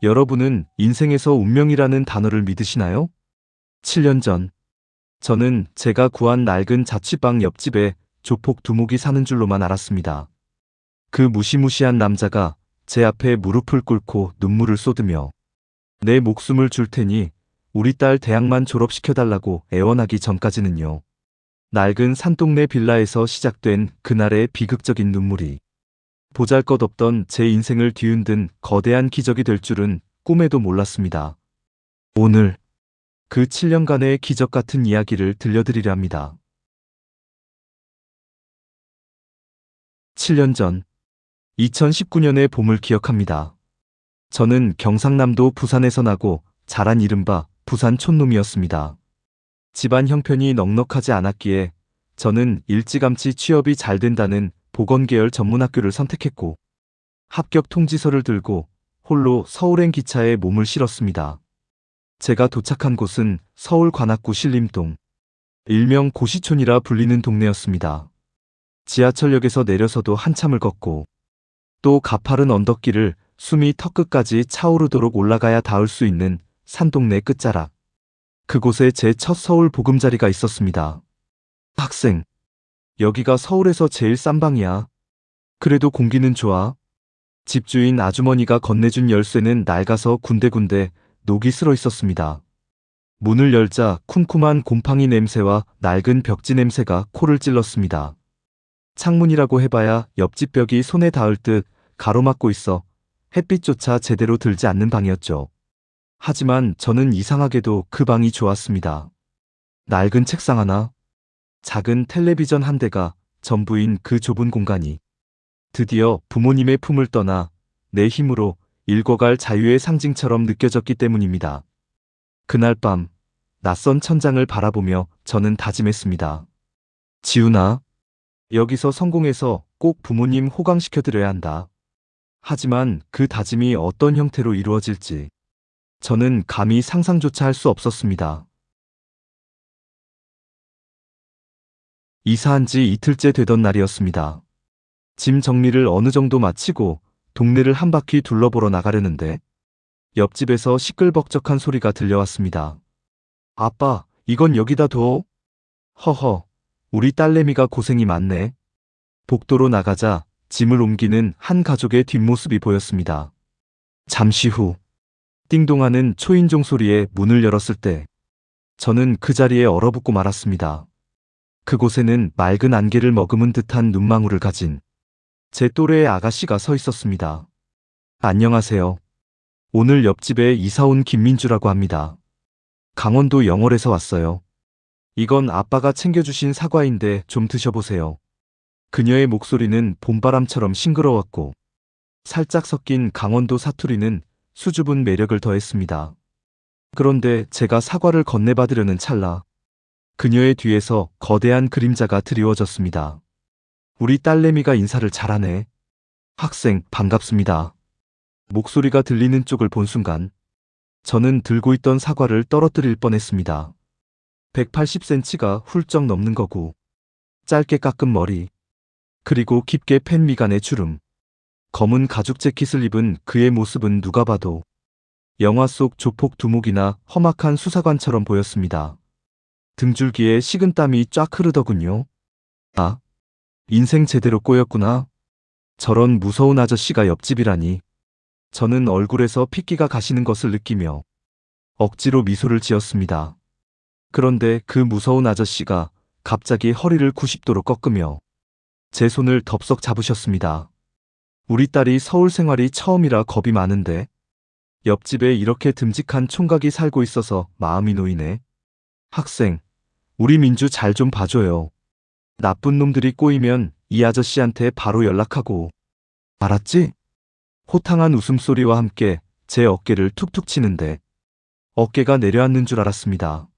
여러분은 인생에서 운명이라는 단어를 믿으시나요? 7년 전, 저는 제가 구한 낡은 자취방 옆집에 조폭 두목이 사는 줄로만 알았습니다. 그 무시무시한 남자가 제 앞에 무릎을 꿇고 눈물을 쏟으며 내 목숨을 줄 테니 우리 딸 대학만 졸업시켜달라고 애원하기 전까지는요. 낡은 산동네 빌라에서 시작된 그날의 비극적인 눈물이 보잘것없던 제 인생을 뒤흔든 거대한 기적이 될 줄은 꿈에도 몰랐습니다. 오늘 그 7년간의 기적 같은 이야기를 들려드리려 합니다. 7년 전, 2019년의 봄을 기억합니다. 저는 경상남도 부산에서 나고 자란 이른바 부산 촌놈이었습니다. 집안 형편이 넉넉하지 않았기에 저는 일찌감치 취업이 잘 된다는 보건계열 전문학교를 선택했고 합격 통지서를 들고 홀로 서울행 기차에 몸을 실었습니다. 제가 도착한 곳은 서울 관악구 신림동, 일명 고시촌이라 불리는 동네였습니다. 지하철역에서 내려서도 한참을 걷고 또 가파른 언덕길을 숨이 턱끝까지 차오르도록 올라가야 닿을 수 있는 산동네 끝자락. 그곳에 제 첫 서울 보금자리가 있었습니다. 학생, 여기가 서울에서 제일 싼 방이야. 그래도 공기는 좋아. 집주인 아주머니가 건네준 열쇠는 낡아서 군데군데 녹이 슬어 있었습니다. 문을 열자 쿰쿰한 곰팡이 냄새와 낡은 벽지 냄새가 코를 찔렀습니다. 창문이라고 해봐야 옆집 벽이 손에 닿을 듯 가로막고 있어 햇빛조차 제대로 들지 않는 방이었죠. 하지만 저는 이상하게도 그 방이 좋았습니다. 낡은 책상 하나, 작은 텔레비전 한 대가 전부인 그 좁은 공간이 드디어 부모님의 품을 떠나 내 힘으로 읽어갈 자유의 상징처럼 느껴졌기 때문입니다. 그날 밤 낯선 천장을 바라보며 저는 다짐했습니다. 지훈아, 여기서 성공해서 꼭 부모님 호강시켜드려야 한다. 하지만 그 다짐이 어떤 형태로 이루어질지 저는 감히 상상조차 할 수 없었습니다. 이사한 지 이틀째 되던 날이었습니다. 짐 정리를 어느 정도 마치고 동네를 한 바퀴 둘러보러 나가려는데 옆집에서 시끌벅적한 소리가 들려왔습니다. 아빠, 이건 여기다 둬. 허허, 우리 딸내미가 고생이 많네. 복도로 나가자 짐을 옮기는 한 가족의 뒷모습이 보였습니다. 잠시 후 띵동하는 초인종 소리에 문을 열었을 때 저는 그 자리에 얼어붙고 말았습니다. 그곳에는 맑은 안개를 머금은 듯한 눈망울을 가진 제 또래의 아가씨가 서 있었습니다. 안녕하세요. 오늘 옆집에 이사온 김민주라고 합니다. 강원도 영월에서 왔어요. 이건 아빠가 챙겨주신 사과인데 좀 드셔보세요. 그녀의 목소리는 봄바람처럼 싱그러웠고 살짝 섞인 강원도 사투리는 수줍은 매력을 더했습니다. 그런데 제가 사과를 건네받으려는 찰나 그녀의 뒤에서 거대한 그림자가 드리워졌습니다. 우리 딸내미가 인사를 잘하네. 학생, 반갑습니다. 목소리가 들리는 쪽을 본 순간 저는 들고 있던 사과를 떨어뜨릴 뻔했습니다. 180cm가 훌쩍 넘는 거고 짧게 깎은 머리, 그리고 깊게 팬 미간의 주름, 검은 가죽 재킷을 입은 그의 모습은 누가 봐도 영화 속 조폭 두목이나 험악한 수사관처럼 보였습니다. 등줄기에 식은땀이 쫙 흐르더군요. 아, 인생 제대로 꼬였구나. 저런 무서운 아저씨가 옆집이라니. 저는 얼굴에서 핏기가 가시는 것을 느끼며 억지로 미소를 지었습니다. 그런데 그 무서운 아저씨가 갑자기 허리를 90도로 꺾으며 제 손을 덥석 잡으셨습니다. 우리 딸이 서울 생활이 처음이라 겁이 많은데 옆집에 이렇게 듬직한 총각이 살고 있어서 마음이 놓이네. 학생, 우리 민주 잘 좀 봐줘요. 나쁜 놈들이 꼬이면 이 아저씨한테 바로 연락하고. 알았지? 호탕한 웃음소리와 함께 제 어깨를 툭툭 치는데 어깨가 내려앉는 줄 알았습니다.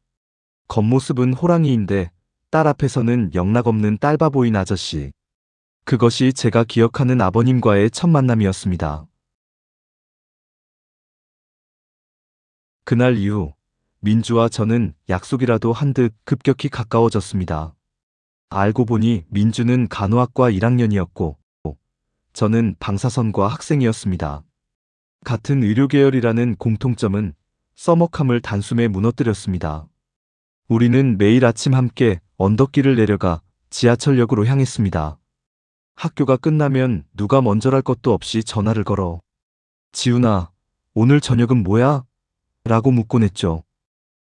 겉모습은 호랑이인데 딸 앞에서는 영락없는 딸바보인 아저씨. 그것이 제가 기억하는 아버님과의 첫 만남이었습니다. 그날 이후 민주와 저는 약속이라도 한 듯 급격히 가까워졌습니다. 알고 보니 민주는 간호학과 1학년이었고 저는 방사선과 학생이었습니다. 같은 의료계열이라는 공통점은 서먹함을 단숨에 무너뜨렸습니다. 우리는 매일 아침 함께 언덕길을 내려가 지하철역으로 향했습니다. 학교가 끝나면 누가 먼저랄 것도 없이 전화를 걸어 지훈아, 오늘 저녁은 뭐야? 라고 묻곤 했죠.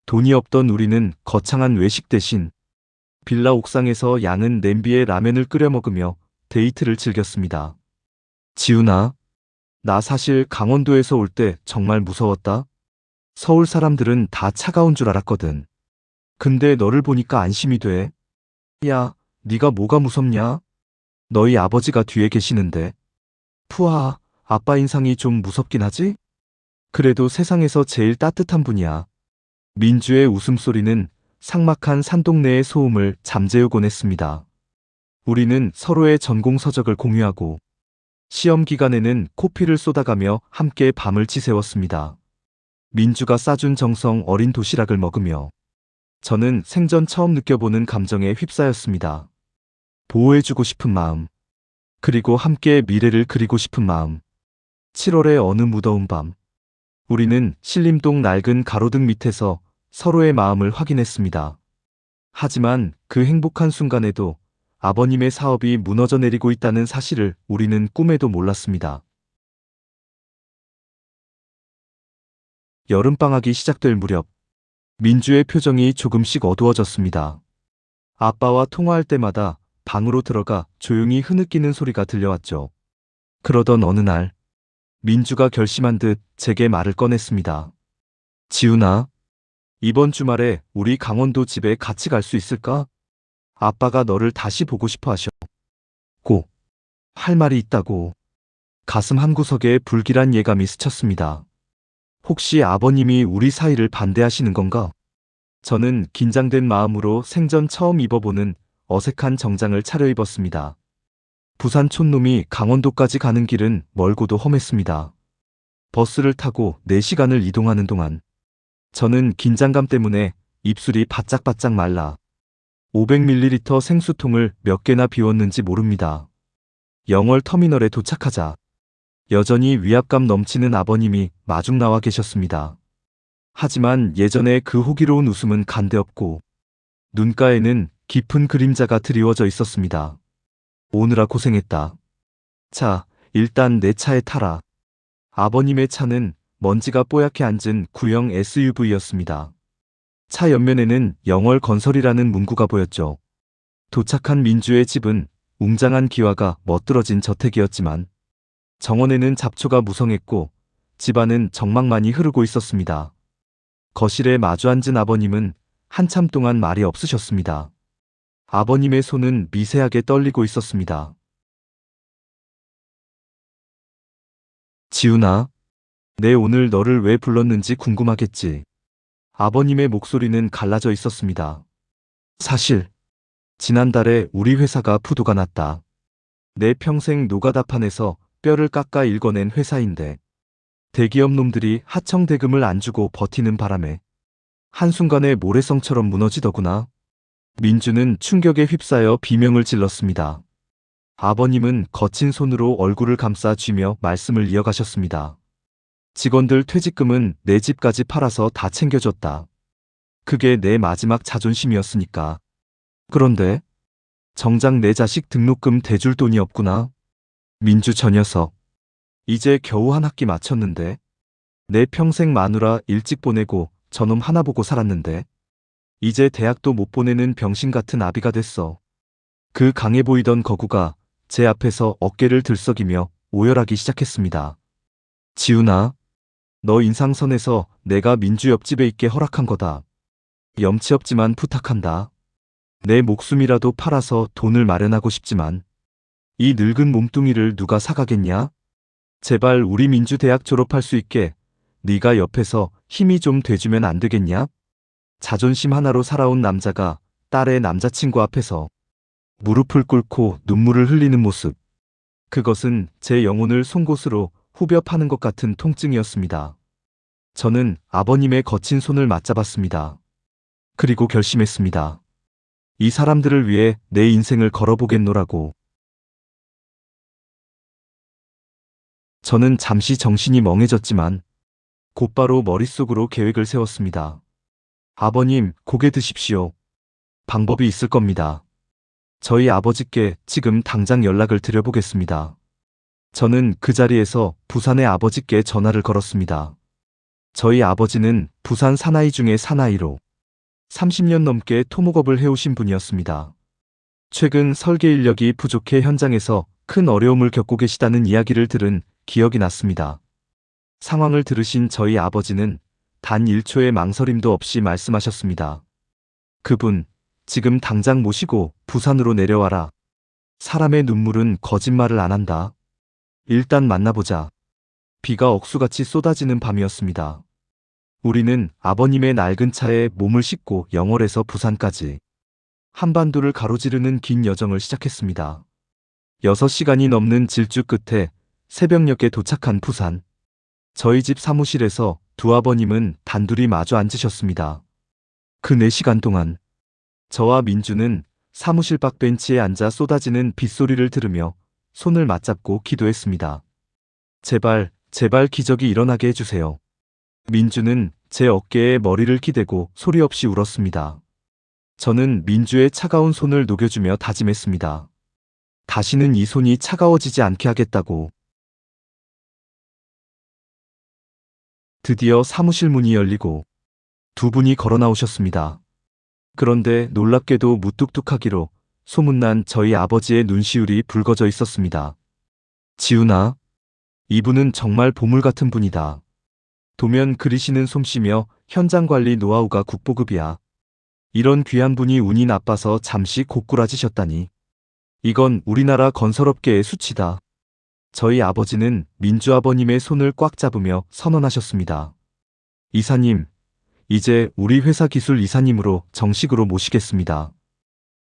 돈이 없던 우리는 거창한 외식 대신 빌라 옥상에서 양은 냄비에 라면을 끓여 먹으며 데이트를 즐겼습니다. 지훈아, 나 사실 강원도에서 올 때 정말 무서웠다. 서울 사람들은 다 차가운 줄 알았거든. 근데 너를 보니까 안심이 돼. 야, 네가 뭐가 무섭냐? 너희 아버지가 뒤에 계시는데. 푸하, 아빠 인상이 좀 무섭긴 하지? 그래도 세상에서 제일 따뜻한 분이야. 민주의 웃음소리는 삭막한 산동네의 소음을 잠재우곤 했습니다. 우리는 서로의 전공 서적을 공유하고 시험 기간에는 코피를 쏟아가며 함께 밤을 지새웠습니다. 민주가 싸준 정성 어린 도시락을 먹으며 저는 생전 처음 느껴보는 감정에 휩싸였습니다. 보호해주고 싶은 마음, 그리고 함께 미래를 그리고 싶은 마음. 7월의 어느 무더운 밤, 우리는 신림동 낡은 가로등 밑에서 서로의 마음을 확인했습니다. 하지만 그 행복한 순간에도 아버님의 사업이 무너져 내리고 있다는 사실을 우리는 꿈에도 몰랐습니다. 여름방학이 시작될 무렵, 민주의 표정이 조금씩 어두워졌습니다. 아빠와 통화할 때마다 방으로 들어가 조용히 흐느끼는 소리가 들려왔죠. 그러던 어느 날, 민주가 결심한 듯 제게 말을 꺼냈습니다. 지훈아, 이번 주말에 우리 강원도 집에 같이 갈 수 있을까? 아빠가 너를 다시 보고 싶어 하셔. 꼭 할 말이 있다고. 가슴 한구석에 불길한 예감이 스쳤습니다. 혹시 아버님이 우리 사이를 반대하시는 건가? 저는 긴장된 마음으로 생전 처음 입어보는 어색한 정장을 차려입었습니다. 부산 촌놈이 강원도까지 가는 길은 멀고도 험했습니다. 버스를 타고 4시간을 이동하는 동안 저는 긴장감 때문에 입술이 바짝바짝 말라 500ml 생수통을 몇 개나 비웠는지 모릅니다. 영월 터미널에 도착하자 여전히 위압감 넘치는 아버님이 마중 나와 계셨습니다. 하지만 예전의 그 호기로운 웃음은 간데없고 눈가에는 깊은 그림자가 드리워져 있었습니다. 오느라 고생했다. 자, 일단 내 차에 타라. 아버님의 차는 먼지가 뽀얗게 앉은 구형 SUV였습니다. 차 옆면에는 영월 건설이라는 문구가 보였죠. 도착한 민주의 집은 웅장한 기와가 멋들어진 저택이었지만 정원에는 잡초가 무성했고 집안은 정막만이 흐르고 있었습니다. 거실에 마주 앉은 아버님은 한참 동안 말이 없으셨습니다. 아버님의 손은 미세하게 떨리고 있었습니다. 지훈아, 내 오늘 너를 왜 불렀는지 궁금하겠지. 아버님의 목소리는 갈라져 있었습니다. 사실 지난달에 우리 회사가 부도가 났다. 내 평생 노가다판에서 뼈를 깎아 일궈낸 회사인데 대기업 놈들이 하청 대금을 안 주고 버티는 바람에 한순간에 모래성처럼 무너지더구나. 민주는 충격에 휩싸여 비명을 질렀습니다. 아버님은 거친 손으로 얼굴을 감싸 쥐며 말씀을 이어가셨습니다. 직원들 퇴직금은 내 집까지 팔아서 다 챙겨줬다. 그게 내 마지막 자존심이었으니까. 그런데 정작 내 자식 등록금 대줄 돈이 없구나. 민주 저 녀석. 이제 겨우 한 학기 마쳤는데 내 평생 마누라 일찍 보내고 저놈 하나 보고 살았는데 이제 대학도 못 보내는 병신 같은 아비가 됐어. 그 강해 보이던 거구가 제 앞에서 어깨를 들썩이며 오열하기 시작했습니다. 지훈아, 너 인상선에서 내가 민주 옆집에 있게 허락한 거다. 염치 없지만 부탁한다. 내 목숨이라도 팔아서 돈을 마련하고 싶지만 이 늙은 몸뚱이를 누가 사가겠냐? 제발 우리 민주 대학 졸업할 수 있게 네가 옆에서 힘이 좀 돼주면 안 되겠냐? 자존심 하나로 살아온 남자가 딸의 남자친구 앞에서 무릎을 꿇고 눈물을 흘리는 모습. 그것은 제 영혼을 송곳으로 후벼 파는 것 같은 통증이었습니다. 저는 아버님의 거친 손을 맞잡았습니다. 그리고 결심했습니다. 이 사람들을 위해 내 인생을 걸어보겠노라고. 저는 잠시 정신이 멍해졌지만 곧바로 머릿속으로 계획을 세웠습니다. 아버님, 고개 드십시오. 방법이 있을 겁니다. 저희 아버지께 지금 당장 연락을 드려보겠습니다. 저는 그 자리에서 부산의 아버지께 전화를 걸었습니다. 저희 아버지는 부산 사나이 중에 사나이로 30년 넘게 토목업을 해오신 분이었습니다. 최근 설계 인력이 부족해 현장에서 큰 어려움을 겪고 계시다는 이야기를 들은 기억이 났습니다. 상황을 들으신 저희 아버지는 단 1초의 망설임도 없이 말씀하셨습니다. 그분, 지금 당장 모시고 부산으로 내려와라. 사람의 눈물은 거짓말을 안 한다. 일단 만나보자. 비가 억수같이 쏟아지는 밤이었습니다. 우리는 아버님의 낡은 차에 몸을 싣고 영월에서 부산까지 한반도를 가로지르는 긴 여정을 시작했습니다. 6시간이 넘는 질주 끝에 새벽녘에 도착한 부산. 저희 집 사무실에서 두 아버님은 단둘이 마주 앉으셨습니다. 그 4시간 동안 저와 민주는 사무실 밖 벤치에 앉아 쏟아지는 빗소리를 들으며 손을 맞잡고 기도했습니다. 제발, 제발 기적이 일어나게 해주세요. 민주는 제 어깨에 머리를 기대고 소리 없이 울었습니다. 저는 민주의 차가운 손을 녹여주며 다짐했습니다. 다시는 이 손이 차가워지지 않게 하겠다고. 드디어 사무실 문이 열리고 두 분이 걸어 나오셨습니다. 그런데 놀랍게도 무뚝뚝하기로 소문난 저희 아버지의 눈시울이 붉어져 있었습니다. 지훈아, 이분은 정말 보물 같은 분이다. 도면 그리시는 솜씨며 현장 관리 노하우가 국보급이야. 이런 귀한 분이 운이 나빠서 잠시 고꾸라지셨다니. 이건 우리나라 건설업계의 수치다. 저희 아버지는 민주 아버님의 손을 꽉 잡으며 선언하셨습니다. 이사님, 이제 우리 회사 기술 이사님으로 정식으로 모시겠습니다.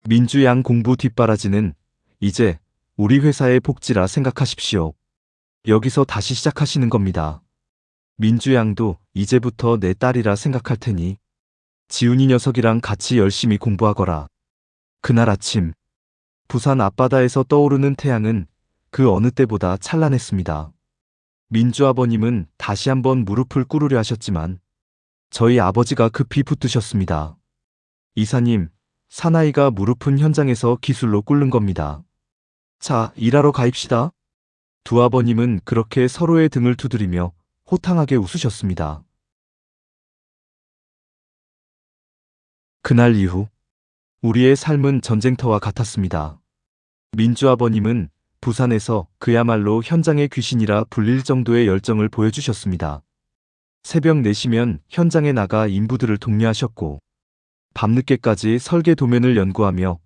민주 양 공부 뒷바라지는 이제 우리 회사의 복지라 생각하십시오. 여기서 다시 시작하시는 겁니다. 민주 양도 이제부터 내 딸이라 생각할 테니 지훈이 녀석이랑 같이 열심히 공부하거라. 그날 아침 부산 앞바다에서 떠오르는 태양은 그 어느 때보다 찬란했습니다. 민주 아버님은 다시 한번 무릎을 꿇으려 하셨지만 저희 아버지가 급히 붙드셨습니다. 이사님, 사나이가 무릎은 현장에서 기술로 꿇는 겁니다. 자, 일하러 가입시다. 두 아버님은 그렇게 서로의 등을 두드리며 호탕하게 웃으셨습니다. 그날 이후 우리의 삶은 전쟁터와 같았습니다. 민주 아버님은 부산에서 그야말로 현장의 귀신이라 불릴 정도의 열정을 보여주셨습니다. 새벽 4시면 현장에 나가 인부들을 독려하셨고 밤늦게까지 설계 도면을 연구하며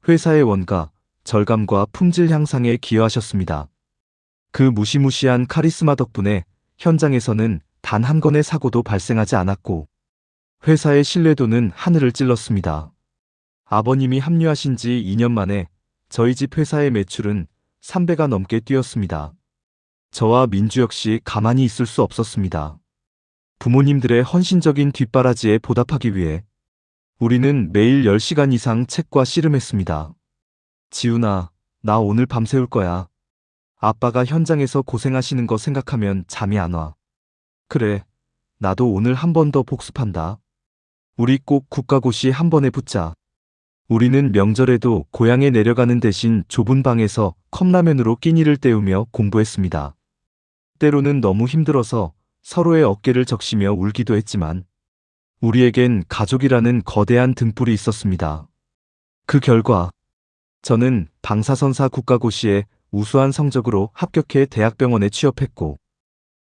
회사의 원가, 절감과 품질 향상에 기여하셨습니다. 그 무시무시한 카리스마 덕분에 현장에서는 단 한 건의 사고도 발생하지 않았고 회사의 신뢰도는 하늘을 찔렀습니다. 아버님이 합류하신 지 2년 만에 저희 집 회사의 매출은 3배가 넘게 뛰었습니다. 저와 민주 역시 가만히 있을 수 없었습니다. 부모님들의 헌신적인 뒷바라지에 보답하기 위해 우리는 매일 10시간 이상 책과 씨름했습니다. 지훈아, 나 오늘 밤새울 거야. 아빠가 현장에서 고생하시는 거 생각하면 잠이 안 와. 그래, 나도 오늘 한 번 더 복습한다. 우리 꼭 국가고시 한 번에 붙자. 우리는 명절에도 고향에 내려가는 대신 좁은 방에서 컵라면으로 끼니를 때우며 공부했습니다. 때로는 너무 힘들어서 서로의 어깨를 적시며 울기도 했지만 우리에겐 가족이라는 거대한 등불이 있었습니다. 그 결과 저는 방사선사 국가고시에 우수한 성적으로 합격해 대학병원에 취업했고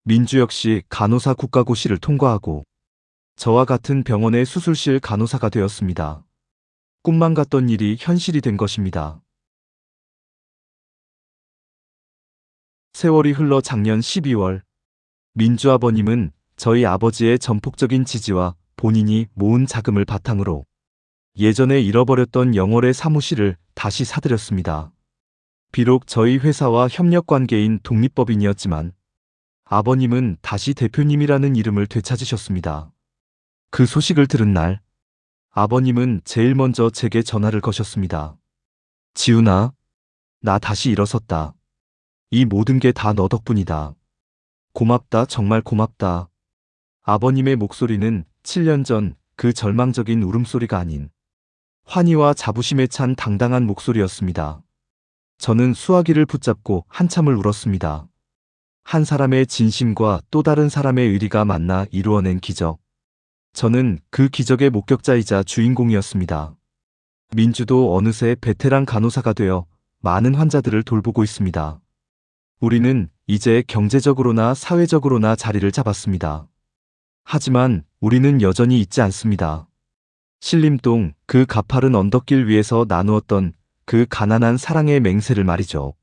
민주 역시 간호사 국가고시를 통과하고 저와 같은 병원의 수술실 간호사가 되었습니다. 꿈만 같던 일이 현실이 된 것입니다. 세월이 흘러 작년 12월 민주 아버님은 저희 아버지의 전폭적인 지지와 본인이 모은 자금을 바탕으로 예전에 잃어버렸던 영월의 사무실을 다시 사들였습니다. 비록 저희 회사와 협력 관계인 독립법인이었지만 아버님은 다시 대표님이라는 이름을 되찾으셨습니다. 그 소식을 들은 날 아버님은 제일 먼저 제게 전화를 거셨습니다. 지훈아, 나 다시 일어섰다. 이 모든 게 다 너 덕분이다. 고맙다, 정말 고맙다. 아버님의 목소리는 7년 전 그 절망적인 울음소리가 아닌 환희와 자부심에 찬 당당한 목소리였습니다. 저는 수화기를 붙잡고 한참을 울었습니다. 한 사람의 진심과 또 다른 사람의 의리가 만나 이루어낸 기적. 저는 그 기적의 목격자이자 주인공이었습니다. 민주도 어느새 베테랑 간호사가 되어 많은 환자들을 돌보고 있습니다. 우리는 이제 경제적으로나 사회적으로나 자리를 잡았습니다. 하지만 우리는 여전히 잊지 않습니다. 신림동 그 가파른 언덕길 위에서 나누었던 그 가난한 사랑의 맹세를 말이죠.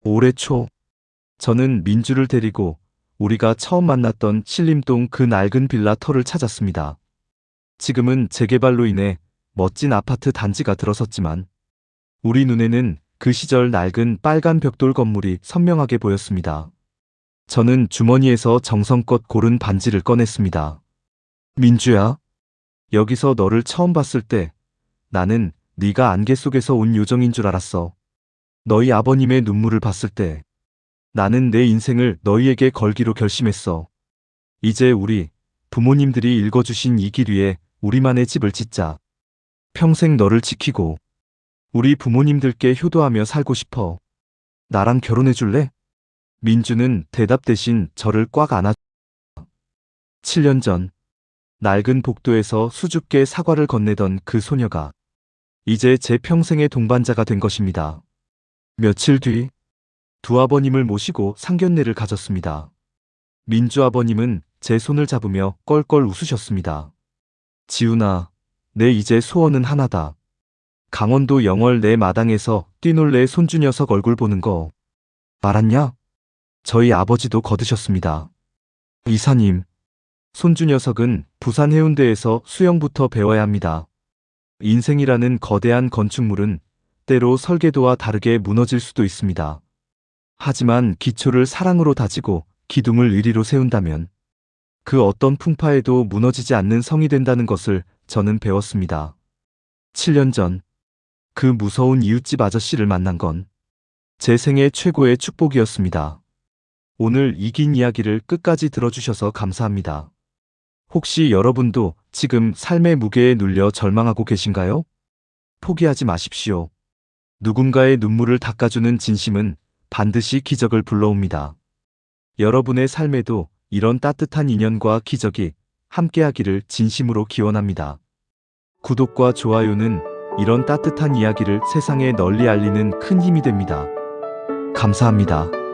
올해 초, 저는 민주를 데리고 우리가 처음 만났던 신림동 그 낡은 빌라 터를 찾았습니다. 지금은 재개발로 인해 멋진 아파트 단지가 들어섰지만 우리 눈에는 그 시절 낡은 빨간 벽돌 건물이 선명하게 보였습니다. 저는 주머니에서 정성껏 고른 반지를 꺼냈습니다. 민주야, 여기서 너를 처음 봤을 때 나는 네가 안개 속에서 온 요정인 줄 알았어. 너희 아버님의 눈물을 봤을 때 나는 내 인생을 너희에게 걸기로 결심했어. 이제 우리 부모님들이 읽어주신 이 길 위에 우리만의 집을 짓자. 평생 너를 지키고 우리 부모님들께 효도하며 살고 싶어. 나랑 결혼해 줄래? 민주는 대답 대신 저를 꽉 안아. 7년 전 낡은 복도에서 수줍게 사과를 건네던 그 소녀가 이제 제 평생의 동반자가 된 것입니다. 며칠 뒤 두 아버님을 모시고 상견례를 가졌습니다. 민주 아버님은 제 손을 잡으며 껄껄 웃으셨습니다. 지훈아, 내 이제 소원은 하나다. 강원도 영월 내 마당에서 뛰놀래 손주 녀석 얼굴 보는 거 알았냐? 저희 아버지도 거드셨습니다. 이사님, 손주 녀석은 부산 해운대에서 수영부터 배워야 합니다. 인생이라는 거대한 건축물은 때로 설계도와 다르게 무너질 수도 있습니다. 하지만 기초를 사랑으로 다지고 기둥을 의리로 세운다면 그 어떤 풍파에도 무너지지 않는 성이 된다는 것을 저는 배웠습니다. 7년 전 그 무서운 이웃집 아저씨를 만난 건 제 생애 최고의 축복이었습니다. 오늘 이 긴 이야기를 끝까지 들어주셔서 감사합니다. 혹시 여러분도 지금 삶의 무게에 눌려 절망하고 계신가요? 포기하지 마십시오. 누군가의 눈물을 닦아주는 진심은 반드시 기적을 불러옵니다. 여러분의 삶에도 이런 따뜻한 인연과 기적이 함께하기를 진심으로 기원합니다. 구독과 좋아요는 이런 따뜻한 이야기를 세상에 널리 알리는 큰 힘이 됩니다. 감사합니다.